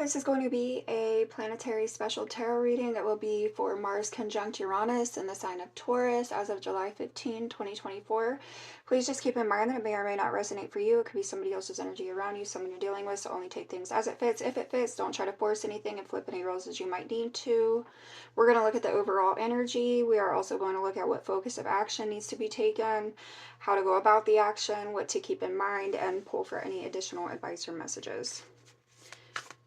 this is going to be a planetary special tarot reading that will be for Mars conjunct Uranus in the sign of Taurus as of July 15, 2024. Please just keep in mind that it may or may not resonate for you. It could be somebody else's energy around you, someone you're dealing with, so only take things as it fits. If it fits, don't try to force anything and flip any roles as you might need to. We're going to look at the overall energy. We are also going to look at what focus of action needs to be taken, how to go about the action, what to keep in mind, and pull for any additional advice or messages.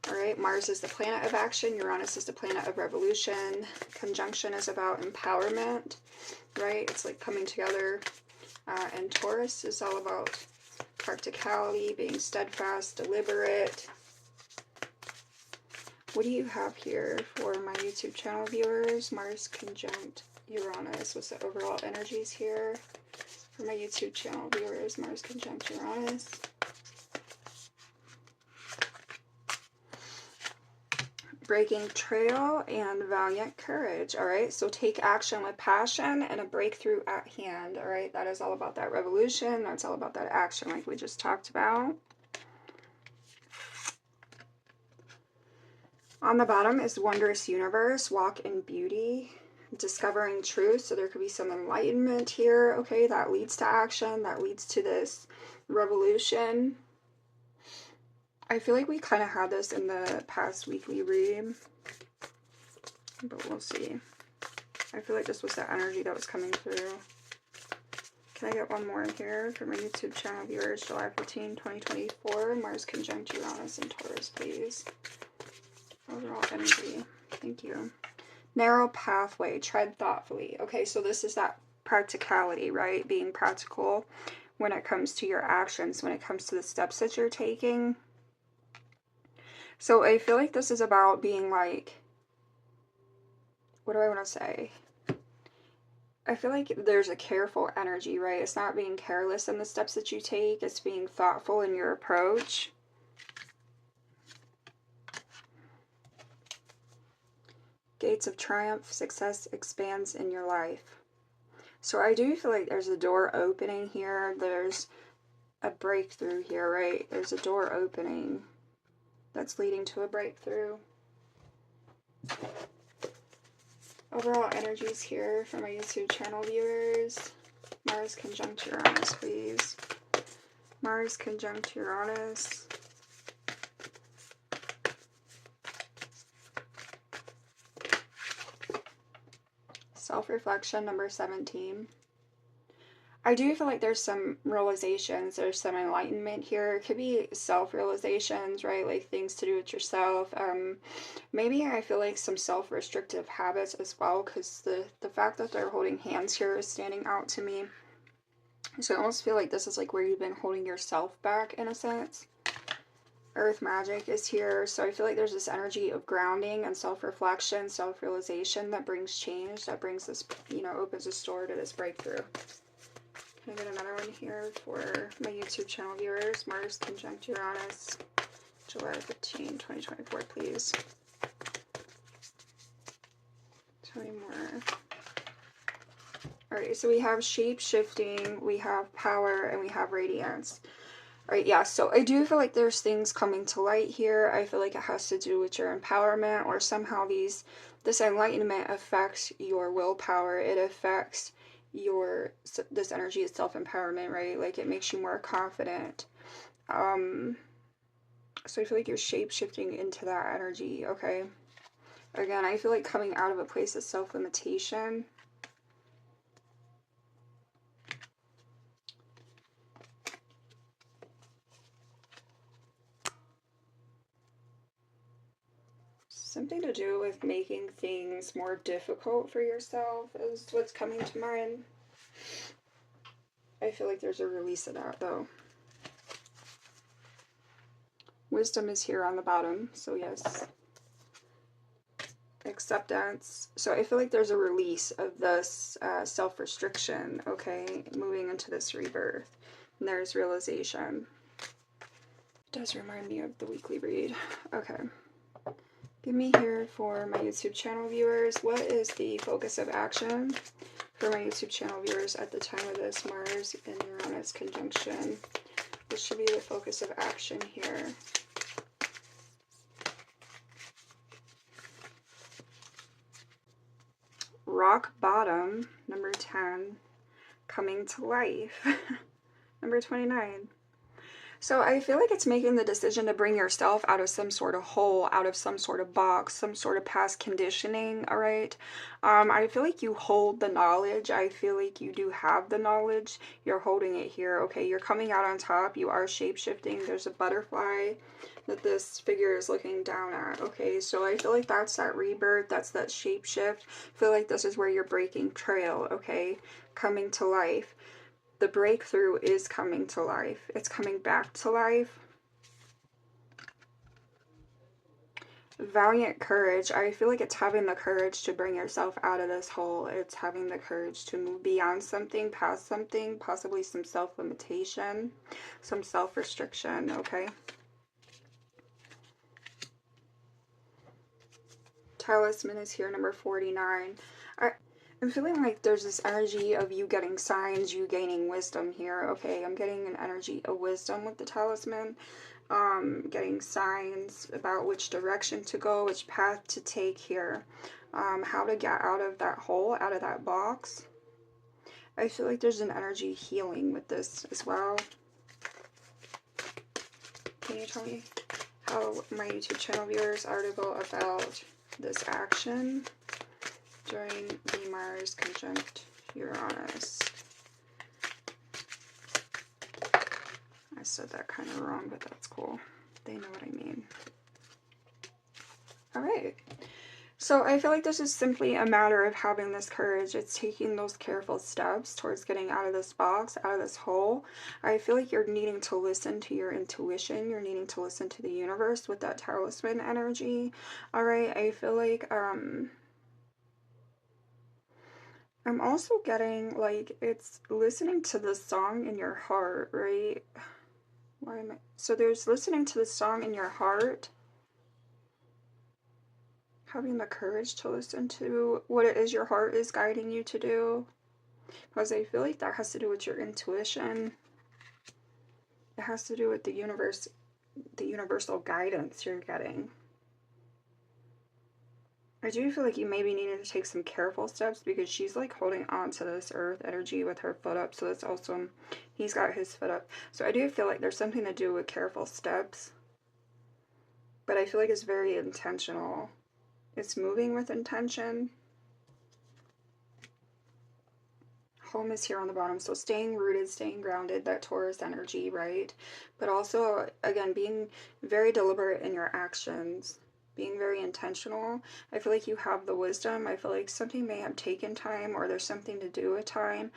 All right, Mars is the planet of action. Uranus is the planet of revolution. Conjunction is about empowerment, right? It's like coming together. And Taurus is all about practicality, being steadfast, deliberate. What do you have here for my YouTube channel viewers? Mars conjunct Uranus. What's the overall energies here for my YouTube channel viewers? Mars conjunct Uranus. Breaking trail and valiant courage. All right, so take action with passion and a breakthrough at hand. All right, that is all about that revolution. That's all about that action like we just talked about. On the bottom is wondrous universe, walk in beauty, discovering truth. So there could be some enlightenment here. Okay, that leads to action, that leads to this revolution. I feel like we kind of had this in the past weekly read, but we'll see. I feel like this was the energy that was coming through. Can I get one more here for my YouTube channel viewers? July 15, 2024, Mars conjunct Uranus and Taurus, please. Overall energy. Thank you. Narrow pathway, tread thoughtfully. Okay, so this is that practicality, right? Being practical when it comes to your actions, when it comes to the steps that you're taking. So I feel like this is about being like, what do I want to say? I feel like there's a careful energy, right? It's not being careless in the steps that you take. It's being thoughtful in your approach. Gates of triumph, success expands in your life. So I do feel like there's a door opening here. There's a breakthrough here, right? There's a door opening that's leading to a breakthrough. Overall energies here for my YouTube channel viewers. Mars conjunct Uranus, please. Mars conjunct Uranus. Self-reflection number 17. I do feel like there's some realizations, there's some enlightenment here. It could be self-realizations, right? Like things to do with yourself. Maybe I feel like some self-restrictive habits as well, because the fact that they're holding hands here is standing out to me. So I almost feel like this is like where you've been holding yourself back in a sense. Earth magic is here. So I feel like there's this energy of grounding and self-reflection, self-realization that brings change, that brings this, you know, opens this door to this breakthrough. Can I get another one here for my YouTube channel viewers? Mars conjunct Uranus, July 15, 2024, please. Tell me more. Alright, so we have shape-shifting, we have power, and we have radiance. Alright, yeah, so I do feel like there's things coming to light here. I feel like it has to do with your empowerment, or somehow this enlightenment affects your willpower. It affects this energy of self-empowerment, right? Like it makes you more confident. So I feel like you're shape-shifting into that energy, okay? Again, I feel like coming out of a place of self-limitation. Something to do with making things more difficult for yourself is what's coming to mind. I feel like there's a release of that though. Wisdom is here on the bottom, so yes. Acceptance. So I feel like there's a release of this self-restriction, okay? Moving into this rebirth. And there's realization. It does remind me of the weekly read. Okay. Give me here for my YouTube channel viewers. What is the focus of action for my YouTube channel viewers at the time of this Mars and Uranus conjunction? What should be the focus of action here? rock bottom, number 10, coming to life, number 29. So I feel like it's making the decision to bring yourself out of some sort of hole, out of some sort of box, some sort of past conditioning, all right? I feel like you hold the knowledge. I feel like you do have the knowledge. You're holding it here, okay? You're coming out on top. You are shape-shifting. There's a butterfly that this figure is looking down at, okay? So I feel like that's that rebirth. That's that shape-shift. I feel like this is where you're breaking trail, okay? Coming to life. The breakthrough is coming to life. It's coming back to life. Valiant courage. I feel like it's having the courage to bring yourself out of this hole. It's having the courage to move beyond something, past something, possibly some self-limitation, some self-restriction, okay? Talisman is here, number 49. I'm feeling like there's this energy of you getting signs, you gaining wisdom here, okay? I'm getting an energy of wisdom with the talisman. Getting signs about which direction to go, which path to take here. How to get out of that hole, out of that box. I feel like there's an energy healing with this as well. Can you tell me how my YouTube channel viewers are to go about this action during the Mars conjunct Uranus? I said that kind of wrong, but that's cool. They know what I mean. All right. So I feel like this is simply a matter of having this courage. It's taking those careful steps towards getting out of this box, out of this hole. I feel like you're needing to listen to your intuition. You're needing to listen to the universe with that talisman energy. All right. I feel like, I'm also getting like it's listening to the song in your heart, right? Why am I? So there's listening to the song in your heart. Having the courage to listen to what it is your heart is guiding you to do. Because I feel like that has to do with your intuition. It has to do with the universe, the universal guidance you're getting. I do feel like you maybe needed to take some careful steps because she's like holding on to this earth energy with her foot up. So that's also, he's got his foot up. So I do feel like there's something to do with careful steps. But I feel like it's very intentional. It's moving with intention. Home is here on the bottom, so staying rooted, staying grounded, that Taurus energy, right? But also, again, being very deliberate in your actions, being very intentional. I feel like you have the wisdom. I feel like something may have taken time, or there's something to do with time.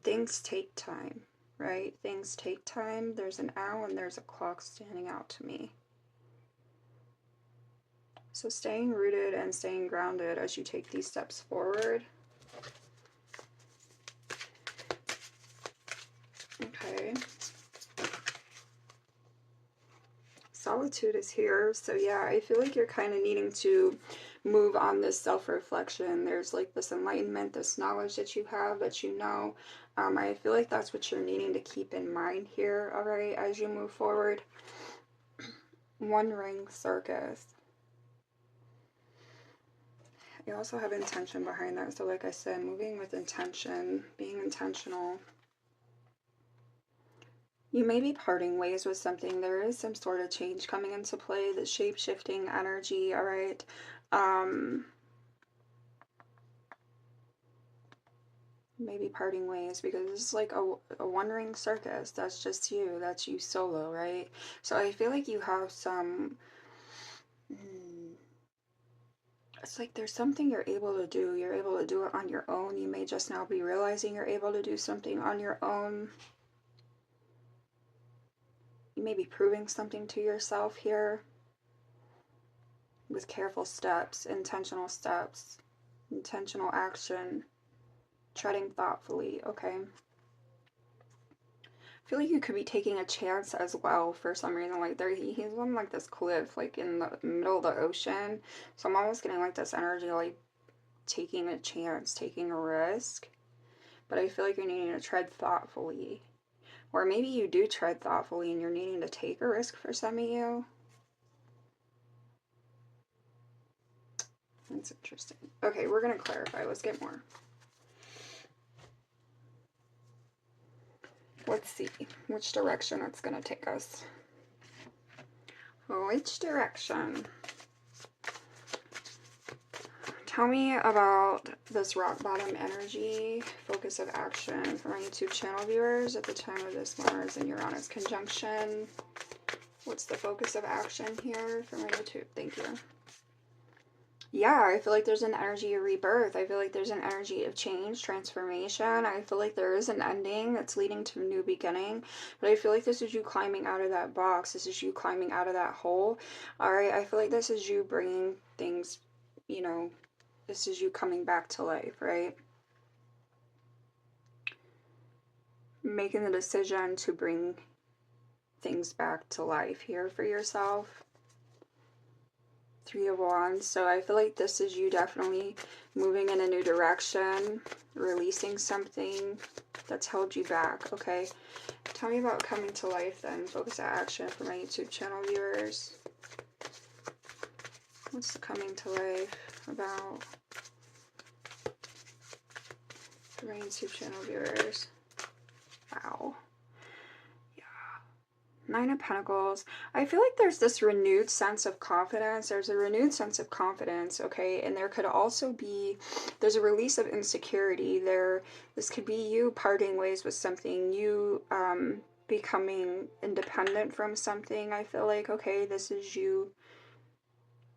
Things take time, right? Things take time. There's an owl and there's a clock standing out to me. So staying rooted and staying grounded as you take these steps forward. Okay. Solitude is here. So yeah, I feel like you're kind of needing to move on this self-reflection. There's like this enlightenment, this knowledge that you have, that you know. I feel like that's what you're needing to keep in mind here, all right, as you move forward. One Ring Circus. You also have intention behind that. So like I said, moving with intention, being intentional. You may be parting ways with something. There is some sort of change coming into play, the shape-shifting energy, all right? Maybe parting ways because it's like a one-ring circus. That's just you. That's you solo, right? So I feel like you have some... It's like there's something you're able to do. You're able to do it on your own. You may just now be realizing you're able to do something on your own. You may be proving something to yourself here with careful steps, intentional action, treading thoughtfully, okay? I feel like you could be taking a chance as well for some reason. Like he's on like this cliff, like in the middle of the ocean. So I'm almost getting like this energy, like taking a chance, taking a risk. But I feel like you're needing to tread thoughtfully. Or maybe you do tread thoughtfully and you're needing to take a risk for some of you. That's interesting. Okay, we're going to clarify. Let's get more. Let's see which direction it's going to take us. Which direction? Tell me about this rock bottom energy, focus of action for my YouTube channel viewers at the time of this Mars and Uranus conjunction. What's the focus of action here for my YouTube? Thank you. Yeah, I feel like there's an energy of rebirth. I feel like there's an energy of change, transformation. I feel like there is an ending that's leading to a new beginning. But I feel like this is you climbing out of that box. This is you climbing out of that hole. All right, I feel like this is you bringing things, you know, this is you coming back to life, right? Making the decision to bring things back to life here for yourself. Three of Wands. So I feel like this is you definitely moving in a new direction, releasing something that's held you back, okay? Tell me about coming to life then. Focus of action for my YouTube channel viewers. What's the coming to life about for my YouTube channel viewers? Wow. Nine of Pentacles. I feel like there's this renewed sense of confidence. There's a renewed sense of confidence, okay? And there could also be, there's a release of insecurity there. This could be you parting ways with something, you becoming independent from something. I feel like, okay, this is you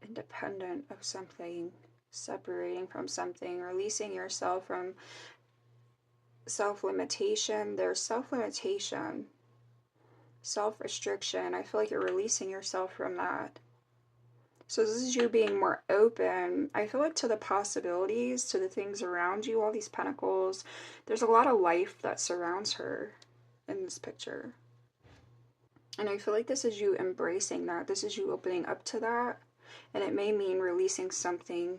independent of something, separating from something, releasing yourself from self-limitation. There's self-limitation, self-restriction. I feel like you're releasing yourself from that. So this is you being more open, I feel like, to the possibilities, to the things around you, all these pentacles. There's a lot of life that surrounds her in this picture. And I feel like this is you embracing that. This is you opening up to that. And it may mean releasing something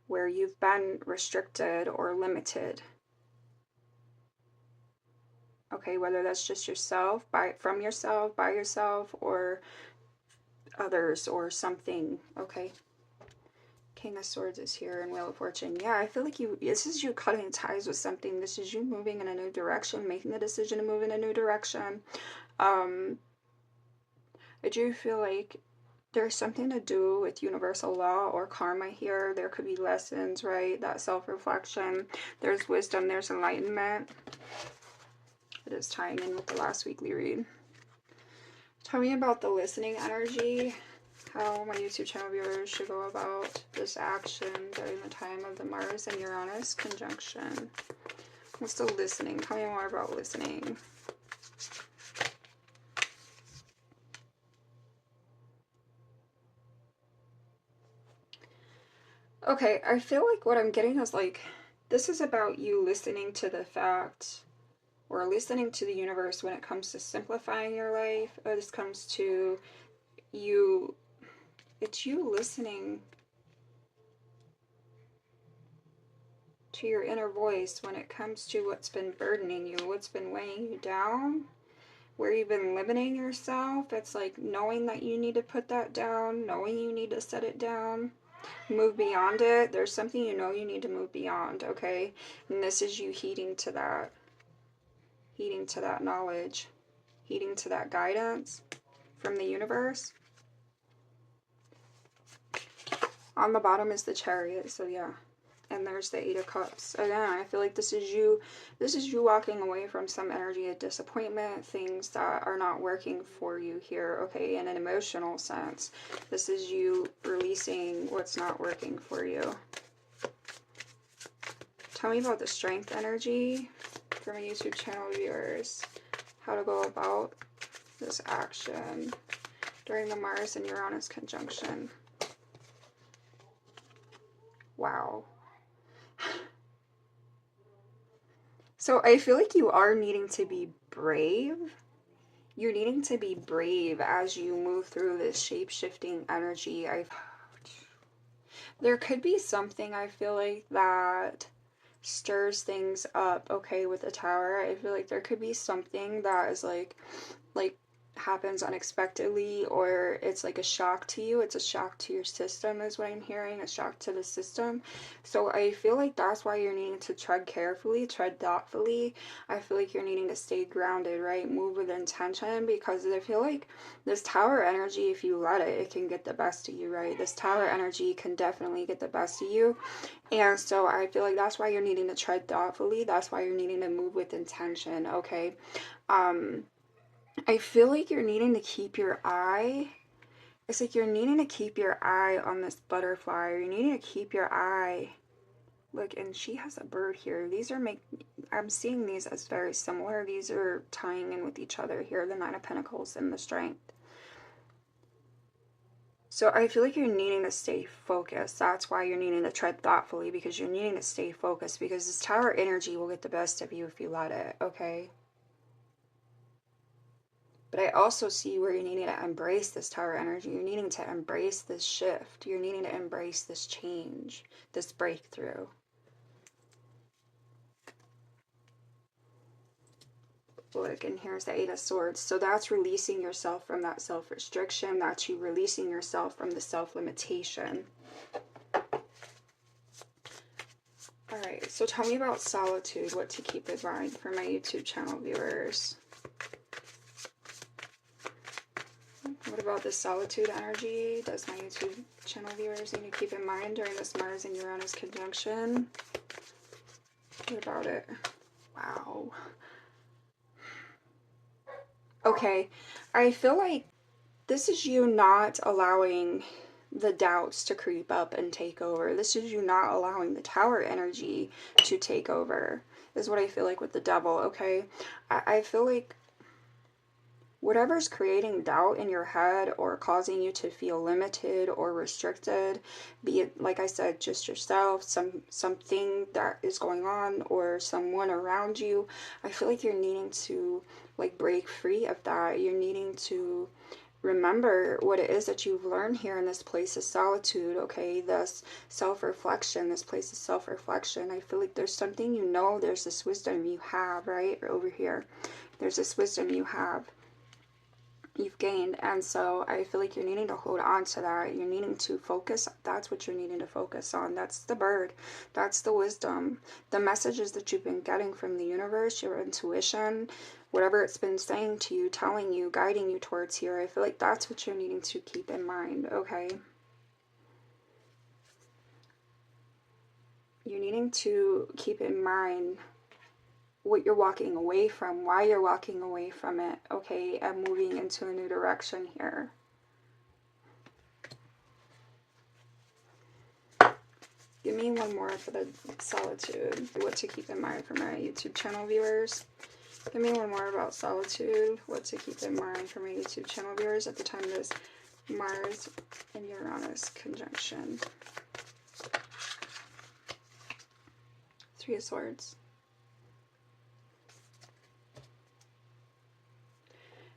where you've been restricted or limited. Okay, whether that's just yourself, from yourself, by yourself, or others, or something. Okay. King of Swords is here, and Wheel of Fortune. Yeah, I feel like this is you cutting ties with something. This is you moving in a new direction, making the decision to move in a new direction. I do feel like there's something to do with universal law or karma here. There could be lessons, right? That self-reflection. There's wisdom, there's enlightenment. It is tying in with the last weekly read. Tell me about the listening energy. How my YouTube channel viewers should go about this action during the time of the Mars and Uranus conjunction. What's the listening? Tell me more about listening. Okay, I feel like what I'm getting is like, this is about you listening to the fact, or listening to the universe when it comes to simplifying your life. Or this comes to you, it's you listening to your inner voice when it comes to what's been burdening you, what's been weighing you down, where you've been limiting yourself. It's like knowing that you need to put that down, knowing you need to set it down, move beyond it. There's something you know you need to move beyond, okay? And this is you heeding to that knowledge, heeding to that guidance from the universe. On the bottom is the Chariot, so yeah. And there's the Eight of Cups. Again, I feel like this is you walking away from some energy of disappointment, things that are not working for you here, okay, in an emotional sense. This is you releasing what's not working for you. Tell me about the Strength energy for my YouTube channel viewers. How to go about this action during the Mars and Uranus conjunction. Wow. So I feel like you are needing to be brave. You're needing to be brave as you move through this shape-shifting energy. There could be something, I feel like, that stirs things up, okay, with the Tower. I feel like there could be something that is like happens unexpectedly, or it's like a shock to you. It's a shock to your system is what I'm hearing, a shock to the system. So I feel like that's why you're needing to tread carefully, tread thoughtfully. I feel like you're needing to stay grounded, right? Move with intention, because I feel like this tower energy, if you let it, it can get the best of you, right? This tower energy can definitely get the best of you. And so I feel like that's why you're needing to tread thoughtfully. That's why you're needing to move with intention, okay? I feel like you're needing to keep your eye. It's like you're needing to keep your eye on this butterfly. You're needing to keep your eye. Look, and she has a bird here. These are I'm seeing these as very similar. These are tying in with each other here, the Nine of Pentacles and the Strength. So I feel like you're needing to stay focused. That's why you're needing to tread thoughtfully, because you're needing to stay focused, because this tower energy will get the best of you if you let it, okay? But I also see where you're needing to embrace this tower energy. You're needing to embrace this shift. You're needing to embrace this change, this breakthrough. Look, and here's the Eight of Swords. So that's releasing yourself from that self-restriction. That's you releasing yourself from the self-limitation. Alright, so tell me about solitude. What to keep in mind for my YouTube channel viewers. What about this solitude energy? Does my YouTube channel viewers need to keep in mind during this Mars and Uranus conjunction? What about it? Wow. Okay, I feel like this is you not allowing the doubts to creep up and take over. This is you not allowing the tower energy to take over, is what I feel like with the Devil, okay? I feel like whatever's creating doubt in your head or causing you to feel limited or restricted, be it, like I said, just yourself, something that is going on, or someone around you, I feel like you're needing to like break free of that. You're needing to remember what it is that you've learned here in this place of solitude, okay? This self-reflection, this place of self-reflection. I feel like there's something you know, there's this wisdom you have, right? Over here. There's this wisdom you've gained, and so I feel like you're needing to hold on to that. You're needing to focus. That's what you're needing to focus on. That's the bird. That's the wisdom. The messages that you've been getting from the universe, your intuition, whatever it's been saying to you, telling you, guiding you towards here. I feel like that's what you're needing to keep in mind, okay? You're needing to keep in mind what you're walking away from, why you're walking away from it, okay, and moving into a new direction here. Give me one more for the solitude, what to keep in mind for my YouTube channel viewers. Give me one more about solitude, what to keep in mind for my YouTube channel viewers at the time of this Mars and Uranus conjunction. Three of Swords.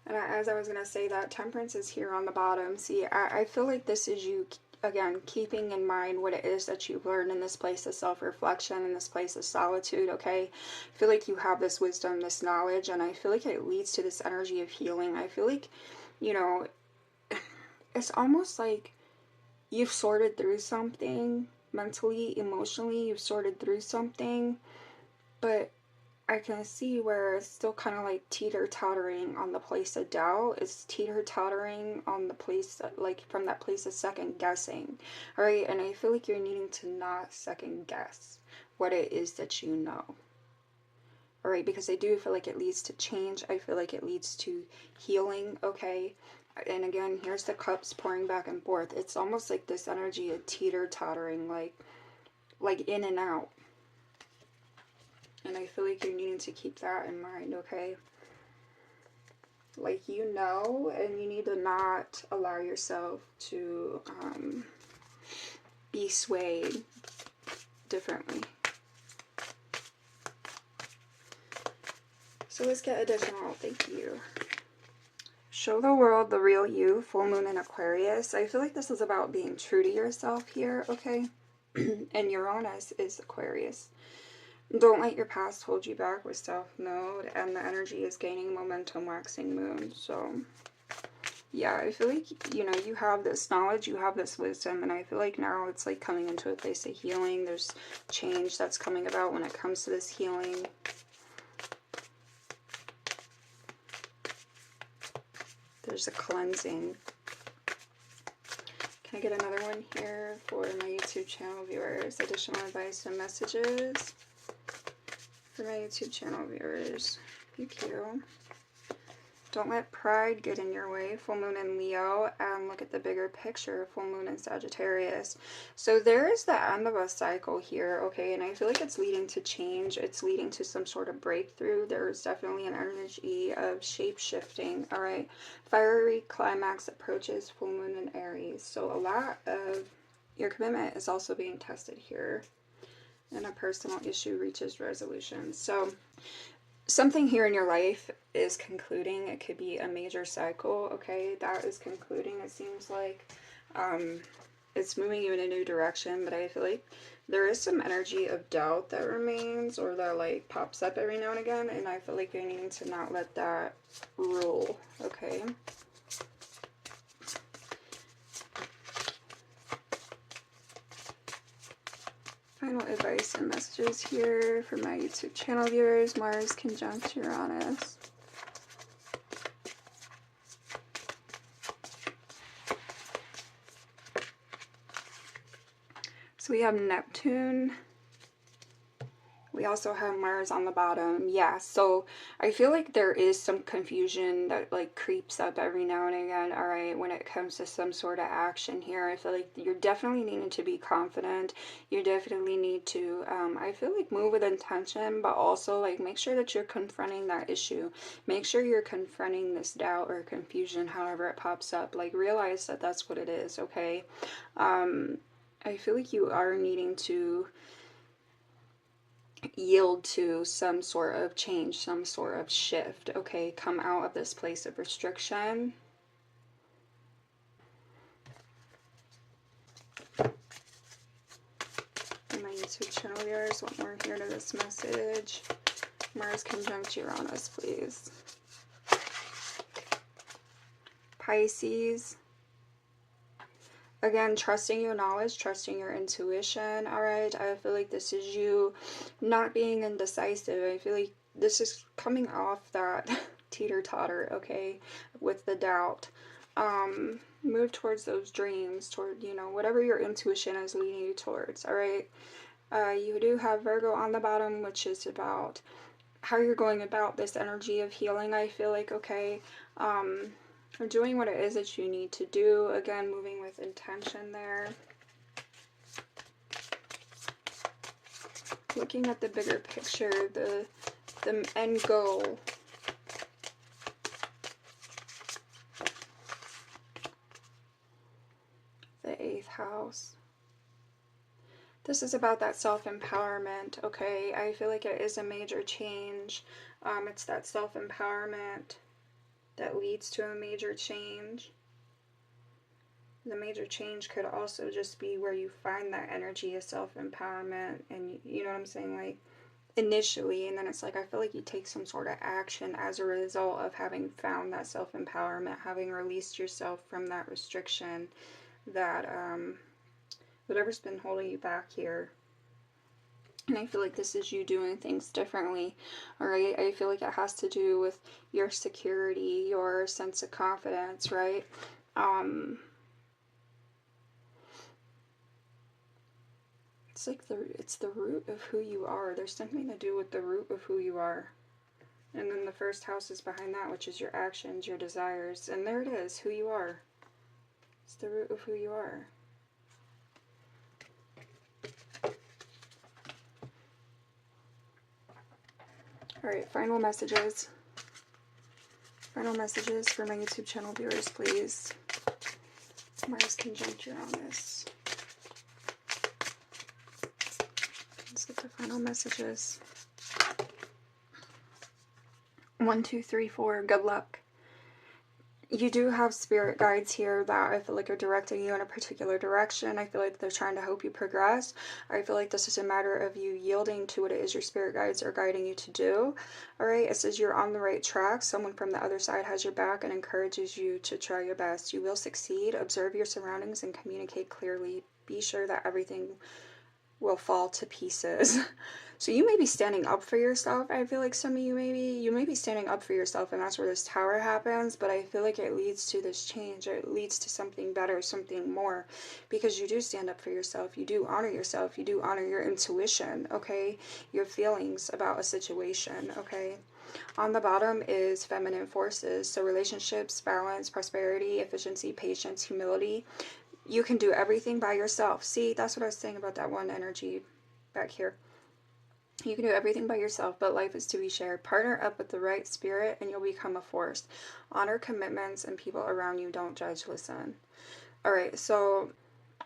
And as I was going to say, that Temperance is here on the bottom. See, I feel like this is you, again, keeping in mind what it is that you've learned in this place of self-reflection, in this place of solitude, okay? I feel like you have this wisdom, this knowledge, and I feel like it leads to this energy of healing. I feel like, you know, it's almost like you've sorted through something mentally, emotionally, you've sorted through something, but I can see where it's still kind of like teeter-tottering on the place of doubt. It's teeter-tottering on the place, like from that place of second guessing, right? And I feel like you're needing to not second guess what it is that you know, all right? Because I do feel like it leads to change. I feel like it leads to healing, okay? And again, here's the cups pouring back and forth. It's almost like this energy of teeter-tottering, like in and out. And I feel like you're needing to keep that in mind, okay? Like, you know, and you need to not allow yourself to be swayed differently. So let's get additional, thank you. Show the world the real you, full moon in Aquarius. I feel like this is about being true to yourself here, okay? And Uranus is Aquarius. Don't let your past hold you back with South Node, and the energy is gaining momentum, waxing moon. So yeah, I feel like, you know, you have this knowledge, you have this wisdom, and I feel like now it's like coming into a place of healing. There's change that's coming about when it comes to this healing. There's a cleansing. Can I get another one here for my YouTube channel viewers? Additional advice and messages for my YouTube channel viewers. Thank you. Don't let pride get in your way. Full moon in Leo, and look at the bigger picture. Full moon in Sagittarius. So there is the end of a cycle here, okay? And I feel like it's leading to change. It's leading to some sort of breakthrough. There's definitely an energy of shape-shifting, all right? Fiery climax approaches. Full moon in Aries. So a lot of your commitment is also being tested here. And a personal issue reaches resolution. So something here in your life is concluding. It could be a major cycle, okay? That is concluding, it seems like. It's moving you in a new direction, but I feel like there is some energy of doubt that remains, or that like pops up every now and again, and I feel like you're needing to not let that rule, okay? Final advice and messages here for my YouTube channel viewers. Mars conjunct Uranus. So we have Neptune. We also have Mars on the bottom. Yeah, so I feel like there is some confusion that like creeps up every now and again, all right, when it comes to some sort of action here. I feel like you're definitely needing to be confident. You definitely need to, I feel like, move with intention, but also like make sure that you're confronting that issue. Make sure you're confronting this doubt or confusion, however it pops up. Like realize that that's what it is, okay? I feel like you are needing to yield to some sort of change, some sort of shift, okay? Come out of this place of restriction. And my YouTube channel viewers, what more here to this message? Mars conjunct Uranus, please. Pisces. Again, trusting your knowledge, trusting your intuition, all right? I feel like this is you not being indecisive. I feel like this is coming off that teeter-totter, okay, with the doubt. Move towards those dreams, toward, you know, whatever your intuition is leading you towards, all right? You do have Virgo on the bottom, which is about how you're going about this energy of healing, I feel like, okay? Or doing what it is that you need to do. Again, moving with intention there. Looking at the bigger picture, the end goal. The 8th house. This is about that self-empowerment, okay? I feel like it is a major change. It's that self-empowerment that leads to a major change. The major change could also just be where you find that energy of self-empowerment, and you know what I'm saying, like initially, and then it's like I feel like you take some sort of action as a result of having found that self-empowerment, having released yourself from that restriction, that whatever's been holding you back here. And I feel like this is you doing things differently, alright? I feel like it has to do with your security, your sense of confidence, right? It's like it's the root of who you are. There's something to do with the root of who you are. And then the first house is behind that, which is your actions, your desires. And there it is, who you are. It's the root of who you are. Alright, final messages. Final messages for my YouTube channel viewers, please. Mars conjunct Uranus. Let's get the final messages. 1, 2, 3, 4. Good luck. You do have spirit guides here that I feel like are directing you in a particular direction. I feel like they're trying to help you progress. I feel like this is a matter of you yielding to what it is your spirit guides are guiding you to do. All right, it says you're on the right track. Someone from the other side has your back and encourages you to try your best. You will succeed. Observe your surroundings and communicate clearly. Be sure that everything will fall to pieces. So you may be standing up for yourself. I feel like some of you may be standing up for yourself, and that's where this tower happens. But I feel like it leads to this change. It leads to something better, something more, because you do stand up for yourself. You do honor yourself. You do honor your intuition, okay? Your feelings about a situation, okay? On the bottom is feminine forces. So relationships, balance, prosperity, efficiency, patience, humility. You can do everything by yourself. See, that's what I was saying about that one energy back here. You can do everything by yourself, but life is to be shared. Partner up with the right spirit and you'll become a force. Honor commitments and people around you. Don't judge, listen. All right, so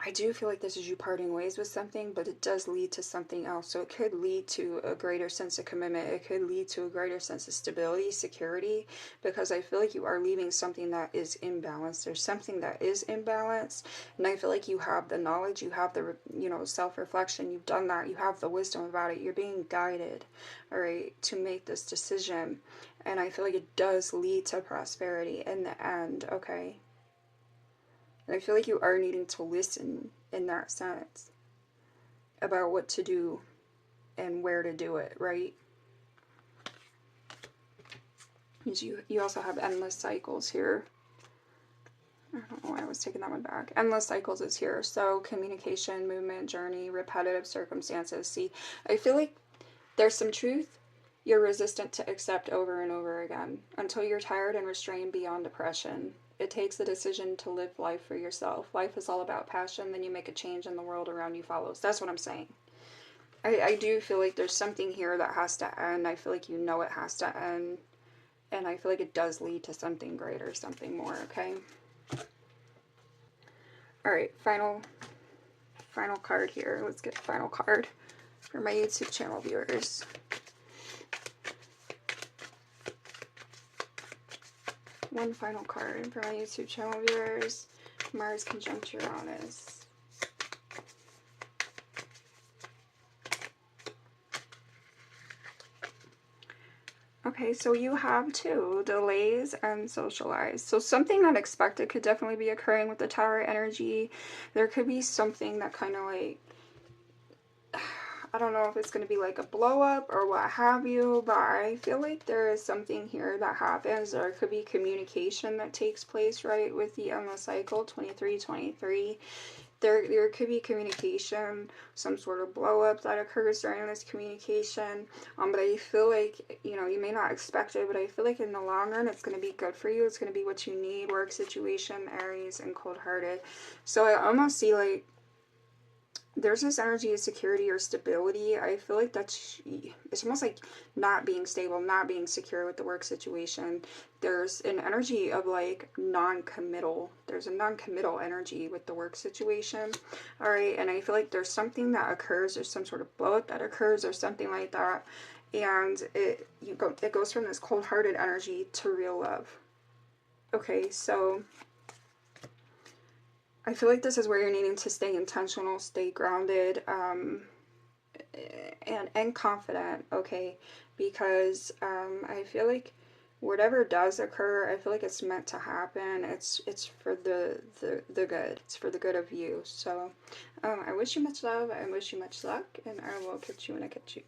I do feel like this is you parting ways with something, but it does lead to something else. So it could lead to a greater sense of commitment. It could lead to a greater sense of stability, security, because I feel like you are leaving something that is imbalanced. There's something that is imbalanced, and I feel like you have the knowledge, you have the, self-reflection, you've done that, you have the wisdom about it. You're being guided, all right, to make this decision, and I feel like it does lead to prosperity in the end, okay? And I feel like you are needing to listen in that sense about what to do and where to do it, right? Because you also have endless cycles here. I don't know why I was taking that one back. Endless cycles is here. So communication, movement, journey, repetitive circumstances. See, I feel like there's some truth you're resistant to accept over and over again until you're tired and restrained beyond depression. It takes a decision to live life for yourself. Life is all about passion, then you make a change and the world around you follows. That's what I'm saying. I do feel like there's something here that has to end. I feel like you know it has to end. And I feel like it does lead to something greater, something more, okay? Alright, final card here. Let's get final card for my YouTube channel viewers. One final card for my YouTube channel viewers. Mars conjunct Uranus. Okay, so you have two, delays and socialize. So something unexpected could definitely be occurring with the Tower energy. There could be something that kind of like, I don't know if it's going to be like a blow up or what have you, but I feel like there is something here that happens. Or it could be communication that takes place, right, with the endless cycle, 2323. There could be communication, some sort of blow up that occurs during this communication. But I feel like, you may not expect it, but I feel like in the long run, it's going to be good for you. It's going to be what you need. Work situation, Aries, and cold-hearted. So I almost see like there's this energy of security or stability. I feel like it's almost like not being stable, not being secure with the work situation. There's an energy of like non-committal. There's a non-committal energy with the work situation. All right. And I feel like there's something that occurs, there's some sort of blow up that occurs or something like that. And it goes from this cold-hearted energy to real love. Okay. So I feel like this is where you're needing to stay intentional, stay grounded, and confident, okay? Because I feel like whatever does occur, I feel like it's meant to happen. It's for the good. It's for the good of you. So I wish you much love. I wish you much luck, and I will catch you when I catch you.